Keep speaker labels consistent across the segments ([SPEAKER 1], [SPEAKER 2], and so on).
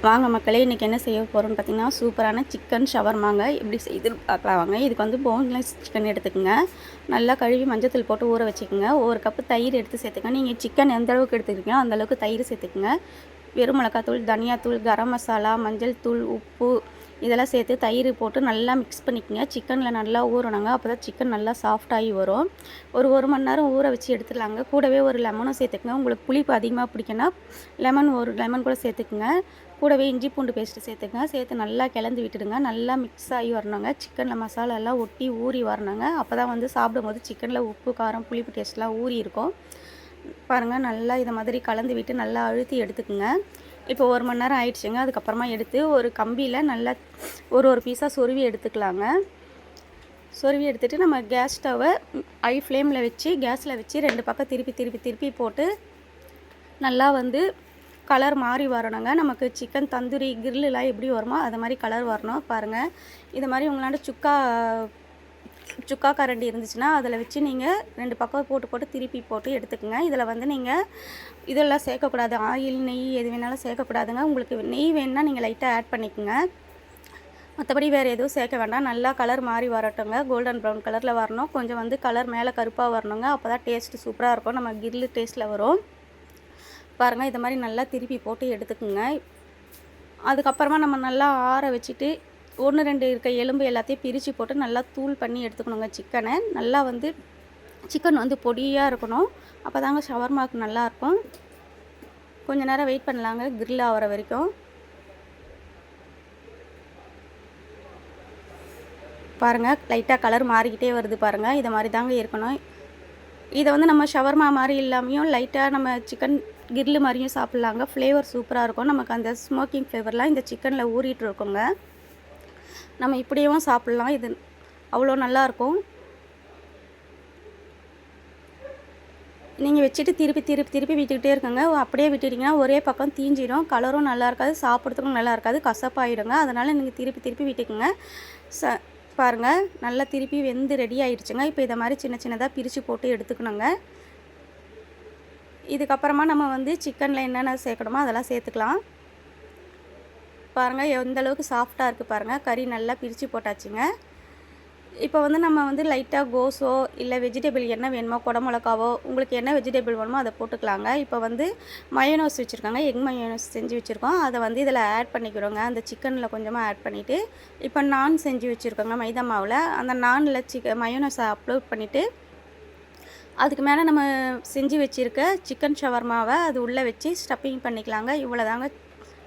[SPEAKER 1] வாங்க மக்களே, இன்றைக்கி என்ன செய்ய போகிறோம்னு பார்த்தீங்கன்னா, சூப்பரான சிக்கன் ஷவர்மாங்க. எப்படி செய்யுதுன்னு பார்க்கலாம் வாங்க. இதுக்கு வந்து போன்லெஸ் சிக்கன் எடுத்துக்கோங்க. நல்லா கழுவி மஞ்சத்தூள் போட்டு ஊற வச்சுக்கோங்க. 1 கப்பு தயிர் எடுத்து சேர்த்துக்கங்க. நீங்கள் சிக்கன் எந்த அளவுக்கு எடுத்துக்கிறீங்களோ அந்தளவுக்கு தயிர் சேர்த்துக்குங்க. வெறும் மிளகாத்தூள், தனியாத்தூள், கரம் மசாலா, மஞ்சள் தூள், உப்பு இதெல்லாம் சேர்த்து தயிர் போட்டு நல்லா மிக்ஸ் பண்ணிக்கோங்க. சிக்கனில் நல்லா ஊறணுங்க. அப்போ தான் சிக்கன் நல்லா சாஃப்டாகி வரும். ஒரு மணி நேரம் ஊற வச்சு எடுத்துடலாங்க. கூடவே ஒரு லெமனும் சேர்த்துக்குங்க. உங்களுக்கு புளிப்பு அதிகமாக பிடிக்குன்னா ஒரு லெமன் கூட சேர்த்துக்குங்க. கூடவே இஞ்சி பூண்டு பேஸ்ட்டு சேர்த்துக்குங்க. சேர்த்து நல்லா கிளந்து விட்டுடுங்க. நல்லா மிக்ஸ் ஆகி வரணுங்க. சிக்கனில் மசாலா எல்லாம் ஒட்டி ஊறி வரணுங்க. அப்போ தான் வந்து சாப்பிடும்போது சிக்கனில் உப்பு, காரம், புளிப்பு டேஸ்ட்லாம் ஊறி இருக்கும். பாருங்கள், நல்லா இதை மாதிரி கலந்து விட்டு நல்லா அழுத்தி எடுத்துக்குங்க. இப்போ 1 மணி நேரம் ஆயிடுச்சுங்க. அதுக்கப்புறமா எடுத்து ஒரு கம்பியில் நல்லா ஒரு பீஸாக சொருவி எடுத்துக்கலாங்க. சொருவி எடுத்துகிட்டு நம்ம கேஸ் ஸ்டவ்வை ஹை ஃப்ளேமில் வச்சு கேஸில் வச்சு 2 பக்கம் திருப்பி போட்டு நல்லா வந்து கலர் மாறி வரணுங்க. நமக்கு சிக்கன் தந்தூரி கிரில்லாம் எப்படி வருமோ அது மாதிரி கலர் வரணும். பாருங்கள், இது மாதிரி உங்களாண்ட சுக்கா கரண்டி இருந்துச்சுன்னா அதில் வச்சு நீங்கள் 2 பக்கம் போட்டு திருப்பி போட்டு எடுத்துக்கோங்க. இதில் வந்து நீங்கள் இதெல்லாம் சேர்க்கக்கூடாது. ஆயில், நெய் எது வேணாலும் சேர்க்கக்கூடாதுங்க. உங்களுக்கு நெய் வேணுன்னா நீங்கள் லைட்டாக ஆட் பண்ணிக்கோங்க. மற்றபடி வேறு எதுவும் சேர்க்க வேண்டாம். நல்லா கலர் மாறி வரட்டுங்க. கோல்டன் ப்ரௌன் கலரில் வரணும். கொஞ்சம் வந்து கலர் மேலே கருப்பாக வரணுங்க. அப்போ தான் டேஸ்ட்டு சூப்பராக இருக்கும். நம்ம கிரில்லு டேஸ்ட்டில் வரும். பாருங்கள், இது மாதிரி நல்லா திருப்பி போட்டு எடுத்துக்குங்க. அதுக்கப்புறமா நம்ம நல்லா ஆற வச்சுட்டு 1, 2 இருக்க எலும்பு எல்லாத்தையும் பிரித்து போட்டு நல்லா தூள் பண்ணி எடுத்துக்கணுங்க. சிக்கனை நல்லா வந்து சிக்கன் வந்து பொடியாக இருக்கணும். அப்போ தாங்க ஷவர்மாவுக்கு நல்லாயிருக்கும். கொஞ்சம் நேரம் வெயிட் பண்ணலாங்க கிரில் ஆகிற வரைக்கும். பாருங்கள், லைட்டாக கலர் மாறிக்கிட்டே வருது பாருங்கள். இதை மாதிரி தாங்க இருக்கணும். இதை வந்து நம்ம ஷவர்மா மாதிரி இல்லாமையும் லைட்டாக நம்ம சிக்கன் கிரில்லு மாதிரியும் சாப்பிட்லாங்க. ஃப்ளேவர் சூப்பராக இருக்கும். நமக்கு அந்த ஸ்மோக்கிங் ஃப்ளேவர்லாம் இந்த சிக்கனில் ஊறிட்டு இருக்குங்க. நம்ம இப்படியும் சாப்பிட்லாம். இது அவ்வளோ நல்லாயிருக்கும். நீங்கள் வச்சுட்டு திருப்பி விட்டுக்கிட்டே இருக்கங்க. அப்படியே விட்டுட்டிங்கன்னா ஒரே பக்கம் தீஞ்சிடும். கலரும் நல்லா இருக்காது, சாப்பிட்றதுக்கும் நல்லா இருக்காது, கசப்பாயிடுங்க. அதனால் நீங்கள் திருப்பி விட்டுக்குங்க. பாருங்கள், நல்லா திருப்பி வெந்து ரெடி ஆகிடுச்சுங்க. இப்போ இதை மாதிரி சின்னதாக பிரித்து போட்டு எடுத்துக்கணுங்க. இதுக்கப்புறமா நம்ம வந்து சிக்கனில் என்னென்ன சேர்க்கணுமோ அதெல்லாம் சேர்த்துக்கலாம். பாருங்கள், எந்த அளவுக்கு சாஃப்டாக இருக்குது பாருங்கள். கறி நல்லா பிரித்து போட்டாச்சுங்க. இப்போ வந்து நம்ம வந்து லைட்டாக கோஸோ இல்லை வெஜிடபிள் என்ன வேணுமோ, குடமிளகாவோ, உங்களுக்கு என்ன வெஜிடபிள் வேணுமோ அதை போட்டுக்கலாங்க. இப்போ வந்து மயோனஸ் வச்சுருக்காங்க. எக் மயோனஸ் செஞ்சு வச்சுருக்கோம். அதை வந்து இதில் ஆட் பண்ணிக்கிறோங்க. அந்த சிக்கனில் கொஞ்சமாக ஆட் பண்ணிவிட்டு இப்போ நான் செஞ்சு வச்சுருக்கோங்க மைதா மாவில். அந்த நானில் மயோனஸை அப்லோட் பண்ணிவிட்டு அதுக்கு மேலே நம்ம செஞ்சு வச்சுருக்க சிக்கன் ஷவர்மாவை அது உள்ளே வச்சு ஸ்டப்பிங் பண்ணிக்கலாங்க. இவ்வளோ தாங்க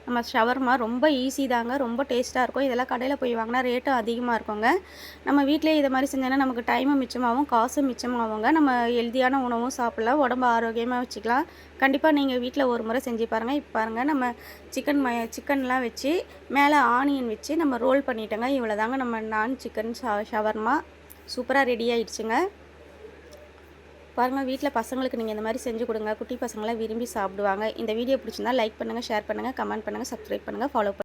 [SPEAKER 1] நம்ம ஷவர்மா. ரொம்ப ஈஸி தாங்க, ரொம்ப டேஸ்ட்டாக இருக்கும். இதெல்லாம் கடையில் போய் வாங்கினா ரேட்டும் அதிகமாக இருக்குங்க. நம்ம வீட்டிலே இதை மாதிரி செஞ்சோன்னா நமக்கு டைமும் மிச்சமாகவும் காசும் மிச்சமாகுங்க. நம்ம ஹெல்த்தியான உணவும் சாப்பிட்லாம், உடம்பு ஆரோக்கியமாக வச்சுக்கலாம். கண்டிப்பாக நீங்கள் வீட்டில் ஒரு முறை செஞ்சு பாருங்கள். இப்போ பாருங்கள், நம்ம சிக்கன்லாம் வச்சு மேலே ஆனியன் வச்சு நம்ம ரோல் பண்ணிட்டோங்க. இவ்வளோ தாங்க நம்ம நான் சிக்கன் ஷவர்மா சூப்பராக ரெடி ஆகிடுச்சுங்க. பாருங்கள், வீட்டில் பசங்களுக்கு நீங்கள் இந்த மாதிரி செஞ்சு கொடுங்க. குட்டி பசங்களாம் விரும்பி சாப்பிடுவாங்க. இந்த வீடியோ பிடிச்சிருந்தா லைக் பண்ணுங்கள், ஷேர் பண்ணுங்கள், கமெண்ட் பண்ணுங்கள், சப்ஸ்கிரைப் பண்ணுங்கள், ஃபாலோ பண்ணுங்கள்.